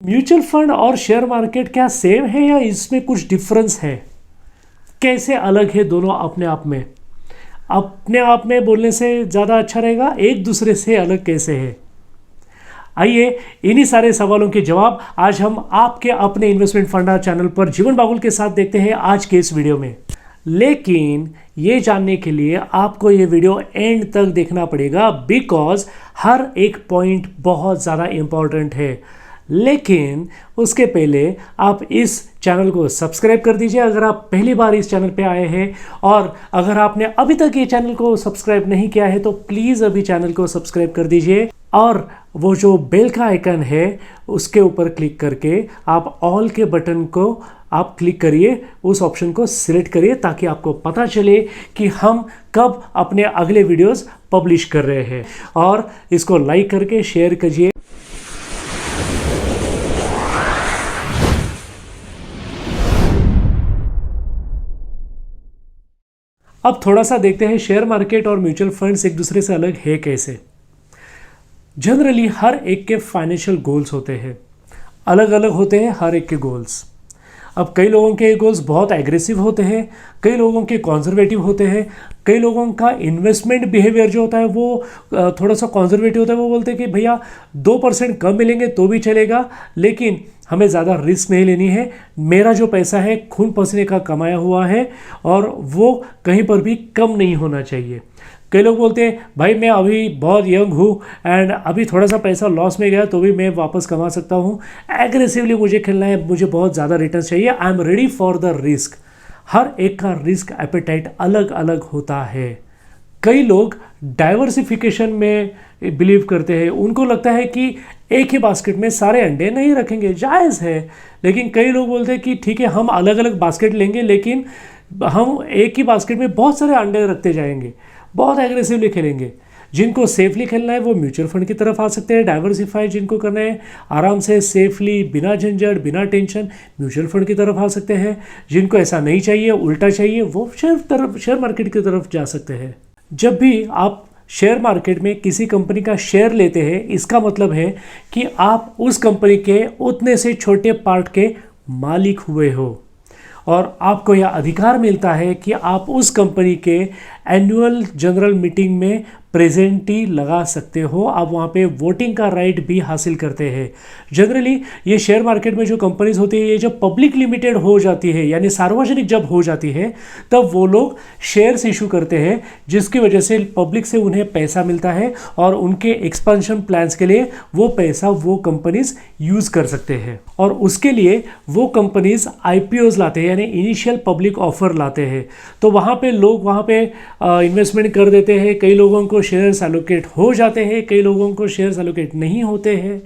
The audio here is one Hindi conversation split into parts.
म्यूचुअल फंड और शेयर मार्केट क्या सेम है या इसमें कुछ डिफरेंस है? कैसे अलग है दोनों अपने आप में बोलने से ज़्यादा अच्छा रहेगा, एक दूसरे से अलग कैसे है? आइए इन्हीं सारे सवालों के जवाब आज हम आपके अपने इन्वेस्टमेंट फंडा चैनल पर जीवन बागुल के साथ देखते हैं आज के इस वीडियो में। लेकिन ये जानने के लिए आपको ये वीडियो एंड तक देखना पड़ेगा, बिकॉज हर एक पॉइंट बहुत ज़्यादा इम्पॉर्टेंट है। लेकिन उसके पहले आप इस चैनल को सब्सक्राइब कर दीजिए अगर आप पहली बार इस चैनल पे आए हैं, और अगर आपने अभी तक ये चैनल को सब्सक्राइब नहीं किया है तो प्लीज़ अभी चैनल को सब्सक्राइब कर दीजिए, और वो जो बेल का आइकन है उसके ऊपर क्लिक करके आप ऑल के बटन को आप क्लिक करिए, उस ऑप्शन को सिलेक्ट करिए ताकि आपको पता चले कि हम कब अपने अगले वीडियोस पब्लिश कर रहे हैं। और इसको लाइक करके शेयर कीजिए। अब थोड़ा सा देखते हैं शेयर मार्केट और म्यूचुअल फंड्स एक दूसरे से अलग है कैसे। जनरली हर एक के फाइनेंशियल गोल्स होते हैं, अलग अलग होते हैं हर एक के गोल्स। अब कई लोगों के गोल्स बहुत एग्रेसिव होते हैं, कई लोगों के कॉन्जर्वेटिव होते हैं, कई लोगों का इन्वेस्टमेंट बिहेवियर जो होता है वो थोड़ा सा कॉन्जर्वेटिव होता है। वो बोलते हैं कि भैया 2% कम मिलेंगे तो भी चलेगा, लेकिन हमें ज़्यादा रिस्क नहीं लेनी है, मेरा जो पैसा है खून पसीने का कमाया हुआ है और वो कहीं पर भी कम नहीं होना चाहिए। कई लोग बोलते हैं भाई मैं अभी बहुत यंग हूँ एंड अभी थोड़ा सा पैसा लॉस में गया तो भी मैं वापस कमा सकता हूँ, एग्रेसिवली मुझे खेलना है, मुझे बहुत ज़्यादा रिटर्न चाहिए, I am ready for the risk. हर एक का रिस्क एपेटाइट अलग अलग होता है। कई लोग डाइवर्सिफिकेशन में बिलीव करते हैं, उनको लगता है कि एक ही बास्केट में सारे अंडे नहीं रखेंगे, जायज़ है। लेकिन कई लोग बोलते हैं कि ठीक है हम अलग अलग बास्केट लेंगे, लेकिन हम एक ही बास्केट में बहुत सारे अंडे रखते जाएंगे, बहुत एग्रेसिवली खेलेंगे। जिनको सेफली खेलना है वो म्यूचुअल फंड की तरफ आ सकते हैं। डाइवर्सिफाई जिनको करना है आराम से सेफली बिना झंझट बिना टेंशन म्यूचुअल फंड की तरफ आ सकते हैं। जिनको ऐसा नहीं चाहिए, उल्टा चाहिए, वो शेयर मार्केट की तरफ जा सकते हैं। जब भी आप शेयर मार्केट में किसी कंपनी का शेयर लेते हैं, इसका मतलब है कि आप उस कंपनी के उतने से छोटे पार्ट के मालिक हुए हो और आपको यह अधिकार मिलता है कि आप उस कंपनी के एनुअल जनरल मीटिंग में प्रेजेंटी लगा सकते हो, आप वहाँ पे वोटिंग का राइट भी हासिल करते हैं। जनरली ये शेयर मार्केट में जो कंपनीज होती है ये जब पब्लिक लिमिटेड हो जाती है, यानी सार्वजनिक जब हो जाती है, तब वो लोग शेयर्स इशू करते हैं, जिसकी वजह से पब्लिक से उन्हें पैसा मिलता है और उनके एक्सपेंशन प्लान्स के लिए वो पैसा वो कंपनीज यूज़ कर सकते हैं। और उसके लिए वो कंपनीज IPOs लाते हैं, यानी इनिशियल पब्लिक ऑफर लाते हैं। तो वहाँ पे लोग वहाँ पे इन्वेस्टमेंट कर देते हैं। कई लोगों को शेयर्स एलोकेट हो जाते हैं, कई लोगों को शेयर्स एलोकेट नहीं होते हैं,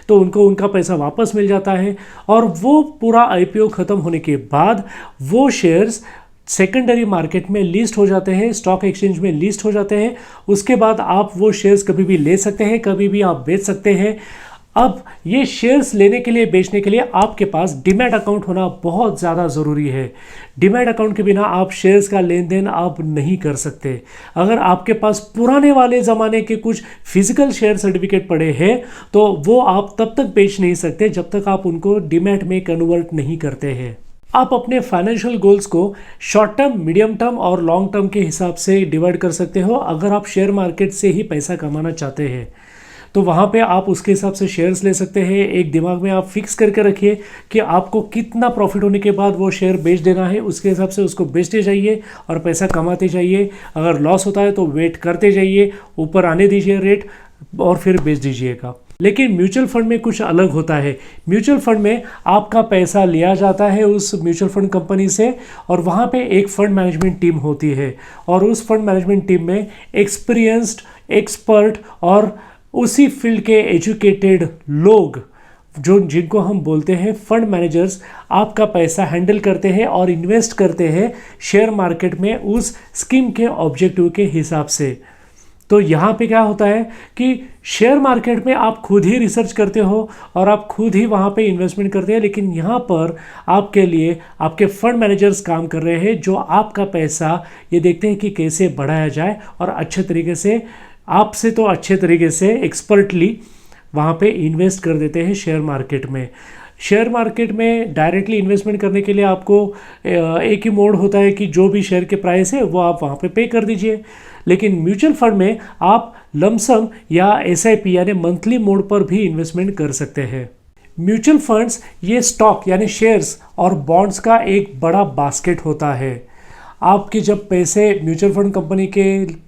तो उनको उनका पैसा वापस मिल जाता है। और वो पूरा IPO ख़त्म होने के बाद वो शेयर्स सेकेंडरी मार्केट में लिस्ट हो जाते हैं, स्टॉक एक्सचेंज में लिस्ट हो जाते हैं। उसके बाद आप वो शेयर्स कभी भी ले सकते हैं, कभी भी आप बेच सकते हैं। अब ये शेयर्स लेने के लिए, बेचने के लिए आपके पास डीमैट अकाउंट होना बहुत ज़्यादा ज़रूरी है। डीमैट अकाउंट के बिना आप शेयर्स का लेन देन आप नहीं कर सकते। अगर आपके पास पुराने वाले ज़माने के कुछ फिजिकल शेयर सर्टिफिकेट पड़े हैं तो वो आप तब तक बेच नहीं सकते जब तक आप उनको डीमैट में कन्वर्ट नहीं करते हैं। आप अपने फाइनेंशियल गोल्स को शॉर्ट टर्म, मीडियम टर्म और लॉन्ग टर्म के हिसाब से डिवाइड कर सकते हो। अगर आप शेयर मार्केट से ही पैसा कमाना चाहते हैं तो वहाँ पे आप उसके हिसाब से शेयर्स ले सकते हैं। एक दिमाग में आप फिक्स करके रखिए कि आपको कितना प्रॉफिट होने के बाद वो शेयर बेच देना है, उसके हिसाब से उसको बेचते जाइए और पैसा कमाते जाइए। अगर लॉस होता है तो वेट करते जाइए, ऊपर आने दीजिए रेट और फिर बेच दीजिएगा। लेकिन म्यूचुअल फंड में कुछ अलग होता है। म्यूचुअल फंड में आपका पैसा लिया जाता है उस म्यूचुअल फंड कंपनी से और वहाँ पे एक फंड मैनेजमेंट टीम होती है और उस फंड मैनेजमेंट टीम में एक्सपीरियंस्ड, एक्सपर्ट और उसी फील्ड के एजुकेटेड लोग जिनको हम बोलते हैं फंड मैनेजर्स आपका पैसा हैंडल करते हैं और इन्वेस्ट करते हैं शेयर मार्केट में उस स्कीम के ऑब्जेक्टिव के हिसाब से। तो यहाँ पे क्या होता है कि शेयर मार्केट में आप खुद ही रिसर्च करते हो और आप खुद ही वहाँ पे इन्वेस्टमेंट करते हैं, लेकिन यहाँ पर आपके लिए आपके फंड मैनेजर्स काम कर रहे हैं जो आपका पैसा ये देखते हैं कि कैसे बढ़ाया जाए और अच्छे तरीके से, आपसे तो अच्छे तरीके से एक्सपर्टली वहाँ पे इन्वेस्ट कर देते हैं शेयर मार्केट में। शेयर मार्केट में डायरेक्टली इन्वेस्टमेंट करने के लिए आपको एक ही मोड होता है कि जो भी शेयर के प्राइस है वो आप वहाँ पे कर दीजिए। लेकिन म्यूचुअल फंड में आप लमसम या एसआईपी यानी मंथली मोड पर भी इन्वेस्टमेंट कर सकते हैं। म्यूचुअल फंड्स ये स्टॉक यानी शेयर्स और बॉन्ड्स का एक बड़ा बास्केट होता है। आपके जब पैसे म्यूचुअल फंड कंपनी के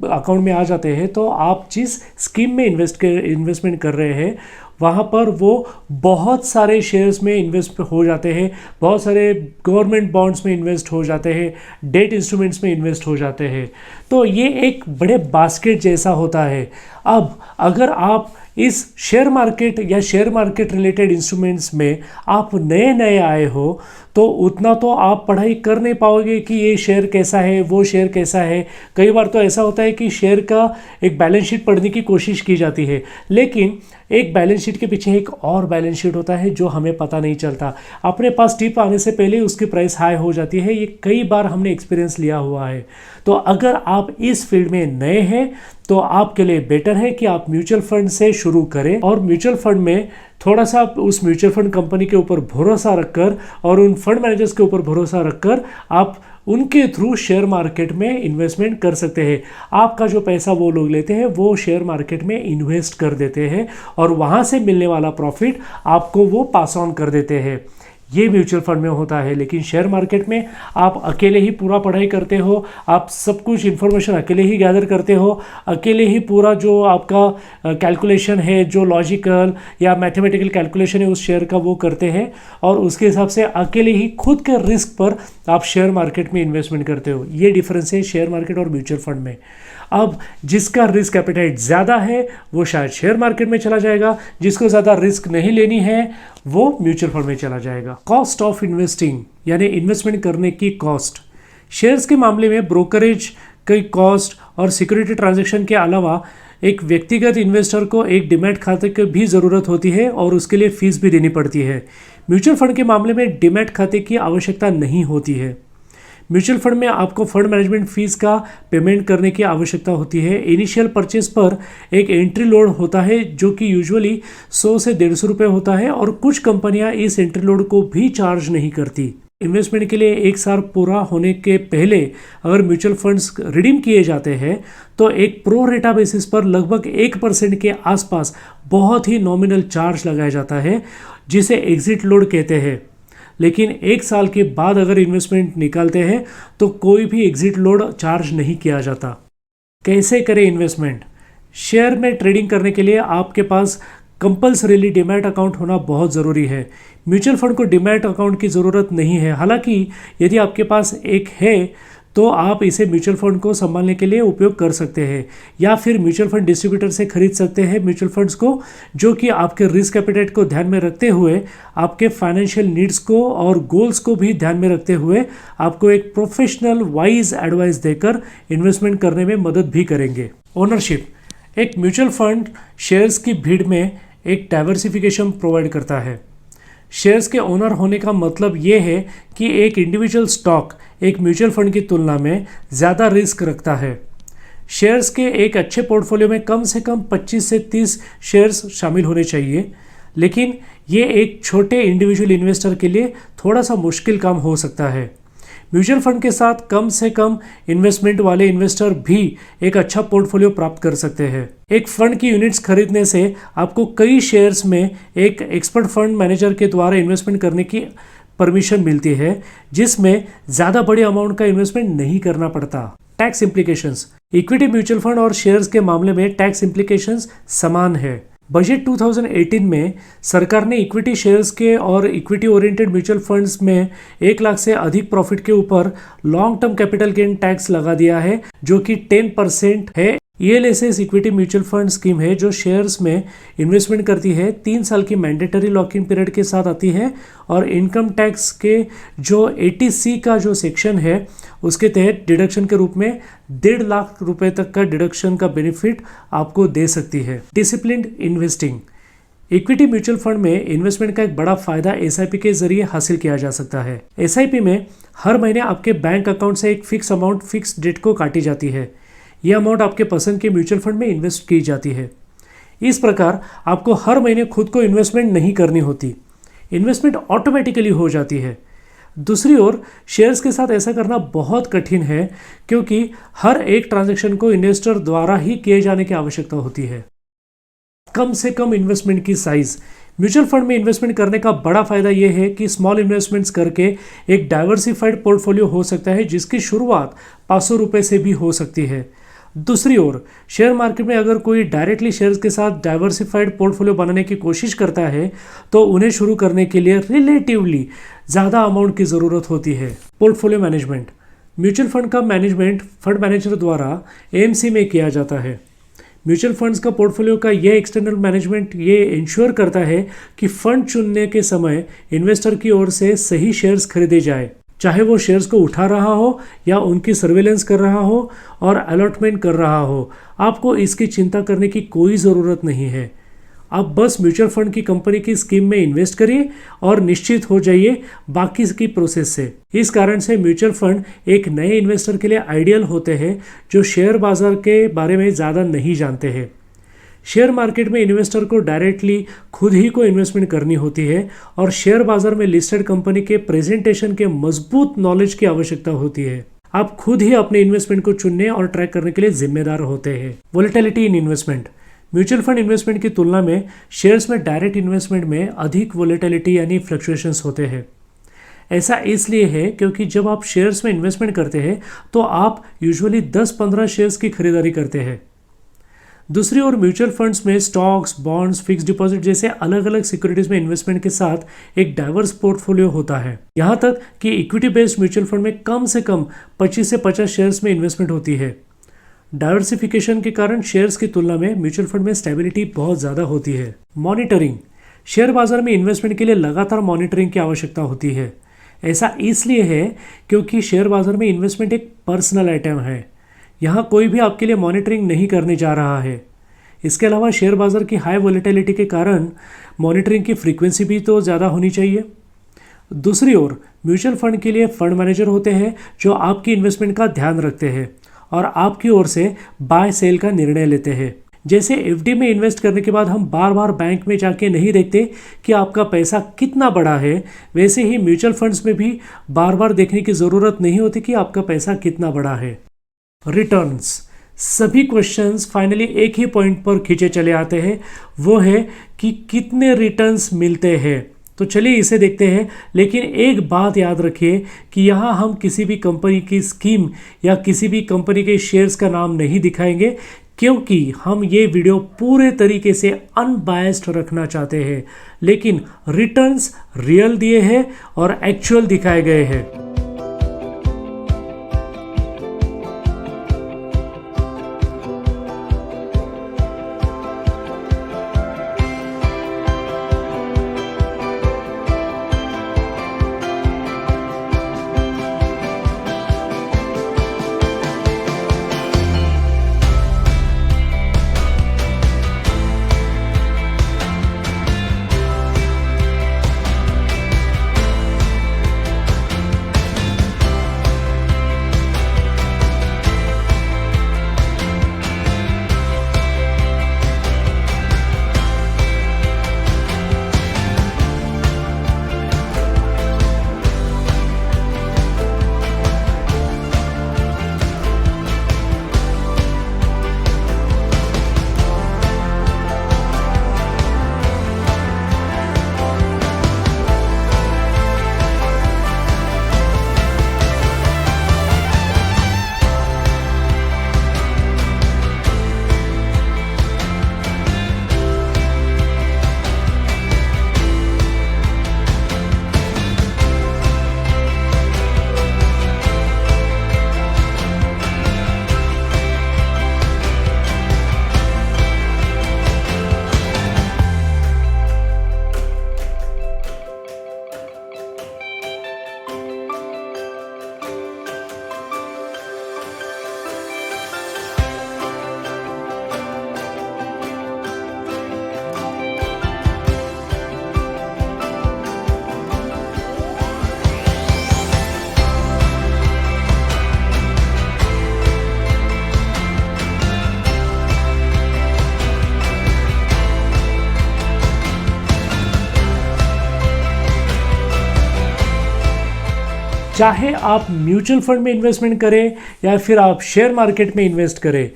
अकाउंट में आ जाते हैं तो आप जिस स्कीम में इन्वेस्टमेंट कर रहे हैं वहाँ पर वो बहुत सारे शेयर्स में इन्वेस्ट हो जाते हैं, बहुत सारे गवर्नमेंट बॉन्ड्स में इन्वेस्ट हो जाते हैं, डेट इंस्ट्रूमेंट्स में इन्वेस्ट हो जाते हैं। तो ये एक बड़े बास्केट जैसा होता है। अब अगर आप इस शेयर मार्केट या शेयर मार्केट रिलेटेड इंस्ट्रूमेंट्स में आप नए आए हो तो उतना तो आप पढ़ाई कर नहीं पाओगे कि ये शेयर कैसा है, वो शेयर कैसा है। कई बार तो ऐसा होता है कि शेयर का एक बैलेंस शीट पढ़ने की कोशिश की जाती है, लेकिन एक बैलेंस शीट के पीछे एक और बैलेंस शीट होता है जो हमें पता नहीं चलता। अपने पास टिप आने से पहले उसकी प्राइस हाई हो जाती है। ये कई बार हमने एक्सपीरियंस लिया हुआ है। तो अगर आप इस फील्ड में नए हैं तो आपके लिए बेटर है कि आप म्यूचुअल फंड से शुरू करें और म्यूचुअल फंड में थोड़ा सा उस म्यूचुअल फंड कंपनी के ऊपर भरोसा रखकर और उन फंड मैनेजर्स के ऊपर भरोसा रखकर आप उनके थ्रू शेयर मार्केट में इन्वेस्टमेंट कर सकते हैं। आपका जो पैसा वो लोग लेते हैं वो शेयर मार्केट में इन्वेस्ट कर देते हैं और वहाँ से मिलने वाला प्रॉफिट आपको वो पास ऑन कर देते हैं। ये म्यूचुअल फंड में होता है। लेकिन शेयर मार्केट में आप अकेले ही पूरा पढ़ाई करते हो, आप सब कुछ इन्फॉर्मेशन अकेले ही गैदर करते हो, अकेले ही पूरा जो आपका कैलकुलेशन है, जो लॉजिकल या मैथमेटिकल कैलकुलेशन है उस शेयर का वो करते हैं और उसके हिसाब से अकेले ही खुद के रिस्क पर आप शेयर मार्केट में इन्वेस्टमेंट करते हो। ये डिफरेंस है शेयर मार्केट और म्यूचुअल फंड में। अब जिसका रिस्क एपेटाइट ज़्यादा है वो शायद शेयर मार्केट में चला जाएगा, जिसको ज़्यादा रिस्क नहीं लेनी है वो म्यूचुअल फंड में चला जाएगा। कॉस्ट ऑफ इन्वेस्टिंग यानी इन्वेस्टमेंट करने की कॉस्ट। शेयर्स के मामले में ब्रोकरेज की कॉस्ट और सिक्योरिटी ट्रांजैक्शन के अलावा एक व्यक्तिगत इन्वेस्टर को एक डीमैट खाते की भी ज़रूरत होती है और उसके लिए फीस भी देनी पड़ती है। म्यूचुअल फंड के मामले में डीमैट खाते की आवश्यकता नहीं होती है। म्यूचुअल फंड में आपको फंड मैनेजमेंट फीस का पेमेंट करने की आवश्यकता होती है। इनिशियल परचेज पर एक एंट्री लोड होता है जो कि यूजुअली 100 से 150 रुपये होता है और कुछ कंपनियां इस एंट्री लोड को भी चार्ज नहीं करती। इन्वेस्टमेंट के लिए एक साल पूरा होने के पहले अगर म्यूचुअल फंड्स रिडीम किए जाते हैं तो एक प्रो रेटा बेसिस पर लगभग 1% के आसपास बहुत ही नॉमिनल चार्ज लगाया जाता है जिसे एग्जिट लोड कहते हैं। लेकिन एक साल के बाद अगर इन्वेस्टमेंट निकालते हैं तो कोई भी एग्जिट लोड चार्ज नहीं किया जाता। कैसे करें इन्वेस्टमेंट? शेयर में ट्रेडिंग करने के लिए आपके पास कंपल्सरीली डीमैट अकाउंट होना बहुत ज़रूरी है। म्यूचुअल फंड को डीमैट अकाउंट की ज़रूरत नहीं है। हालांकि यदि आपके पास एक है तो आप इसे म्यूचुअल फंड को संभालने के लिए उपयोग कर सकते हैं या फिर म्यूचुअल फंड डिस्ट्रीब्यूटर से खरीद सकते हैं म्यूचुअल फंड्स को, जो कि आपके रिस्क एपेटाइट को ध्यान में रखते हुए आपके फाइनेंशियल नीड्स को और गोल्स को भी ध्यान में रखते हुए आपको एक प्रोफेशनल वाइज एडवाइस देकर इन्वेस्टमेंट करने में मदद भी करेंगे। ओनरशिप। एक म्यूचुअल फंड शेयर्स की भीड़ में एक डाइवर्सिफिकेशन प्रोवाइड करता है। शेयर्स के ओनर होने का मतलब ये है कि एक इंडिविजुअल स्टॉक एक म्यूचुअल फंड की तुलना में ज़्यादा रिस्क रखता है। शेयर्स के एक अच्छे पोर्टफोलियो में कम से कम 25 से 30 शेयर्स शामिल होने चाहिए, लेकिन ये एक छोटे इंडिविजुअल इन्वेस्टर के लिए थोड़ा सा मुश्किल काम हो सकता है। म्यूचुअल फंड के साथ कम से कम इन्वेस्टमेंट वाले इन्वेस्टर भी एक अच्छा पोर्टफोलियो प्राप्त कर सकते हैं। एक फंड की यूनिट्स खरीदने से आपको कई शेयर्स में एक एक्सपर्ट फंड मैनेजर के द्वारा इन्वेस्टमेंट करने की परमिशन मिलती है, जिसमें ज़्यादा बड़े अमाउंट का इन्वेस्टमेंट नहीं करना पड़ता। Tax implications. Equity mutual fund और शेयर्स के मामले में टैक्स इम्प्लीकेशंस समान है। बजट 2018 में सरकार ने इक्विटी शेयर्स के और इक्विटी ओरिएंटेड म्यूचुअल फंड्स में 1 लाख से अधिक प्रॉफिट के ऊपर long term capital gain tax लगा दिया है, जो कि 10% है। ELSS equity mutual fund scheme है जो शेयर्स में इन्वेस्टमेंट करती है। 3 साल की मैंडेटरी लॉक इन पीरियड के साथ आती है और इनकम टैक्स के जो 80C का जो सेक्शन है उसके तहत डिडक्शन के रूप में 1.5 लाख रुपए तक का डिडक्शन का बेनिफिट आपको दे सकती है। Disciplined investing. Equity mutual fund में इन्वेस्टमेंट का एक बड़ा फायदा SIP के जरिए हासिल किया जा सकता है। SIP में हर महीने आपके बैंक अकाउंट से एक फिक्स अमाउंट फिक्स डेट को काटी जाती है। यह अमाउंट आपके पसंद के म्यूचुअल फंड में इन्वेस्ट की जाती है। इस प्रकार आपको हर महीने खुद को इन्वेस्टमेंट नहीं करनी होती, इन्वेस्टमेंट ऑटोमेटिकली हो जाती है। दूसरी ओर शेयर्स के साथ ऐसा करना बहुत कठिन है, क्योंकि हर एक ट्रांजैक्शन को इन्वेस्टर द्वारा ही किए जाने की आवश्यकता होती है। कम से कम इन्वेस्टमेंट की साइज। म्यूचुअल फंड में इन्वेस्टमेंट करने का बड़ा फायदा यह है कि स्मॉल इन्वेस्टमेंट्स करके एक डाइवर्सिफाइड पोर्टफोलियो हो सकता है, जिसकी शुरुआत 500 रुपये से भी हो सकती है। दूसरी ओर शेयर मार्केट में अगर कोई डायरेक्टली शेयर्स के साथ डाइवर्सिफाइड पोर्टफोलियो बनाने की कोशिश करता है तो उन्हें शुरू करने के लिए रिलेटिवली ज़्यादा अमाउंट की ज़रूरत होती है। Portfolio management. म्यूचुअल फंड का मैनेजमेंट फंड मैनेजर द्वारा एएमसी में किया जाता है। म्यूचुअल फंड्स का पोर्टफोलियो का ये एक्सटर्नल मैनेजमेंट ये इंश्योर करता है कि फंड चुनने के समय इन्वेस्टर की ओर से सही शेयर्स खरीदे जाए, चाहे वो शेयर्स को उठा रहा हो या उनकी सर्वेलेंस कर रहा हो और अलॉटमेंट कर रहा हो। आपको इसकी चिंता करने की कोई ज़रूरत नहीं है। आप बस म्यूचुअल फंड की कंपनी की स्कीम में इन्वेस्ट करिए और निश्चित हो जाइए बाकी की प्रोसेस से। इस कारण से म्यूचुअल फंड एक नए इन्वेस्टर के लिए आइडियल होते हैं जो शेयर बाजार के बारे में ज़्यादा नहीं जानते हैं। शेयर मार्केट में इन्वेस्टर को डायरेक्टली खुद ही को इन्वेस्टमेंट करनी होती है और शेयर बाजार में लिस्टेड कंपनी के प्रेजेंटेशन के मजबूत नॉलेज की आवश्यकता होती है। आप खुद ही अपने इन्वेस्टमेंट को चुनने और ट्रैक करने के लिए जिम्मेदार होते हैं। वोलेटिलिटी इन इन्वेस्टमेंट। म्यूचुअल फंड इन्वेस्टमेंट की तुलना में शेयर्स में डायरेक्ट इन्वेस्टमेंट में अधिक वोलेटिलिटी यानी फ्लक्चुएशंस होते हैं। ऐसा इसलिए है क्योंकि जब आप शेयर्स में इन्वेस्टमेंट करते हैं तो आप यूजुअली 10-15 शेयर्स की खरीदारी करते हैं। दूसरी ओर म्यूचुअल फंड्स में स्टॉक्स, बॉन्ड्स, फिक्स डिपॉजिट जैसे अलग अलग सिक्योरिटीज में इन्वेस्टमेंट के साथ एक डाइवर्स पोर्टफोलियो होता है। यहाँ तक कि इक्विटी बेस्ड म्यूचुअल फंड में कम से कम 25 से 50 शेयर्स में इन्वेस्टमेंट होती है। डाइवर्सिफिकेशन के कारण शेयर्स की तुलना में म्यूचुअल फंड में स्टेबिलिटी बहुत ज़्यादा होती है। मॉनिटरिंग। शेयर बाजार में इन्वेस्टमेंट के लिए लगातार मॉनिटरिंग की आवश्यकता होती है। ऐसा इसलिए है क्योंकि शेयर बाजार में इन्वेस्टमेंट एक पर्सनल आइटम है। यहाँ कोई भी आपके लिए मॉनिटरिंग नहीं करने जा रहा है। इसके अलावा शेयर बाजार की हाई वोलेटिलिटी के कारण मॉनिटरिंग की फ्रीक्वेंसी भी तो ज़्यादा होनी चाहिए। दूसरी ओर म्यूचुअल फंड के लिए फंड मैनेजर होते हैं जो आपकी इन्वेस्टमेंट का ध्यान रखते हैं और आपकी ओर से बाय सेल का निर्णय लेते हैं। जैसे एफडी में इन्वेस्ट करने के बाद हम बार बार बैंक में जाके नहीं देखते कि आपका पैसा कितना बड़ा है, वैसे ही म्यूचुअल फंड्स में भी बार बार देखने की ज़रूरत नहीं होती कि आपका पैसा कितना बड़ा है। रिटर्न्स। सभी क्वेश्चंस फाइनली एक ही पॉइंट पर खींचे चले आते हैं, वो है कि कितने रिटर्न्स मिलते हैं। तो चलिए इसे देखते हैं, लेकिन एक बात याद रखिए कि यहाँ हम किसी भी कंपनी की स्कीम या किसी भी कंपनी के शेयर्स का नाम नहीं दिखाएंगे, क्योंकि हम ये वीडियो पूरे तरीके से अनबायस्ड रखना चाहते हैं। लेकिन रिटर्न्स रियल दिए हैं और एक्चुअल दिखाए गए हैं। चाहे आप म्यूचुअल फंड में इन्वेस्टमेंट करें या फिर आप शेयर मार्केट में इन्वेस्ट करें,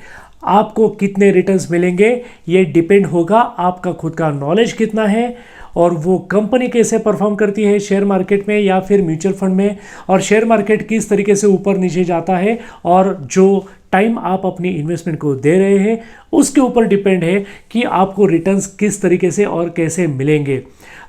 आपको कितने रिटर्न्स मिलेंगे ये डिपेंड होगा आपका खुद का नॉलेज कितना है और वो कंपनी कैसे परफॉर्म करती है शेयर मार्केट में या फिर म्यूचुअल फंड में, और शेयर मार्केट किस तरीके से ऊपर नीचे जाता है और जो टाइम आप अपनी इन्वेस्टमेंट को दे रहे हैं उसके ऊपर डिपेंड है कि आपको रिटर्न्स किस तरीके से और कैसे मिलेंगे।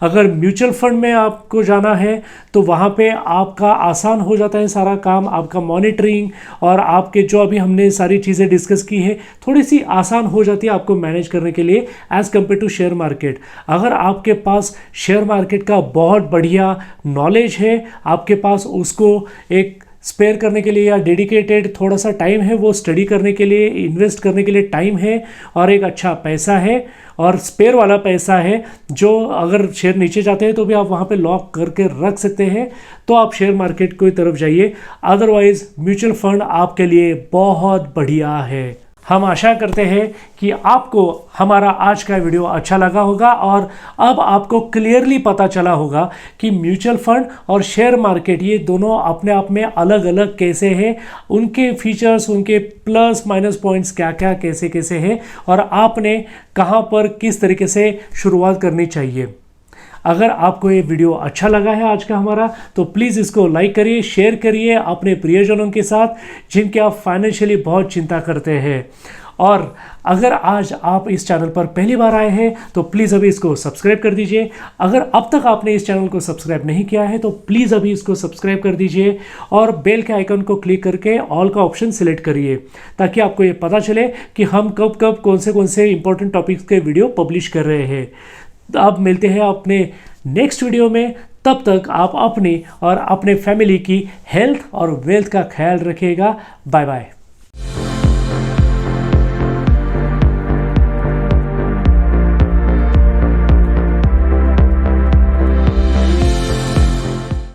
अगर म्यूचुअल फंड में आपको जाना है तो वहाँ पे आपका आसान हो जाता है सारा काम, आपका मॉनिटरिंग और आपके जो अभी हमने सारी चीज़ें डिस्कस की है थोड़ी सी आसान हो जाती है आपको मैनेज करने के लिए as compare to share market. अगर आपके पास शेयर मार्केट का बहुत बढ़िया नॉलेज है, आपके पास उसको एक स्पेयर करने के लिए या डेडिकेटेड थोड़ा सा टाइम है, वो स्टडी करने के लिए, इन्वेस्ट करने के लिए टाइम है और एक अच्छा पैसा है और स्पेयर वाला पैसा है जो अगर शेयर नीचे जाते हैं तो भी आप वहाँ पे लॉक करके रख सकते हैं, तो आप शेयर मार्केट की तरफ जाइए। अदरवाइज म्यूचुअल फंड आपके लिए बहुत बढ़िया है। हम आशा करते हैं कि आपको हमारा आज का वीडियो अच्छा लगा होगा और अब आपको क्लियरली पता चला होगा कि म्यूचुअल फंड और शेयर मार्केट ये दोनों अपने आप में अलग अलग कैसे हैं, उनके फीचर्स, उनके प्लस माइनस पॉइंट्स क्या क्या कैसे कैसे हैं और आपने कहां पर किस तरीके से शुरुआत करनी चाहिए। अगर आपको ये वीडियो अच्छा लगा है आज का हमारा, तो प्लीज़ इसको लाइक करिए, शेयर करिए अपने प्रियजनों के साथ जिनके आप फाइनेंशियली बहुत चिंता करते हैं। और अगर आज आप इस चैनल पर पहली बार आए हैं तो प्लीज़ अभी इसको सब्सक्राइब कर दीजिए। अगर अब तक आपने इस चैनल को सब्सक्राइब नहीं किया है तो प्लीज़ अभी इसको सब्सक्राइब कर दीजिए और बेल के आइकन को क्लिक करके ऑल का ऑप्शन सिलेक्ट करिए ताकि आपको ये पता चले कि हम कब कब कौन से इंपॉर्टेंट टॉपिक्स के वीडियो पब्लिश कर रहे हैं। अब मिलते हैं अपने नेक्स्ट वीडियो में, तब तक आप अपनी और अपने फैमिली की हेल्थ और वेल्थ का ख्याल रखिएगा। Bye bye.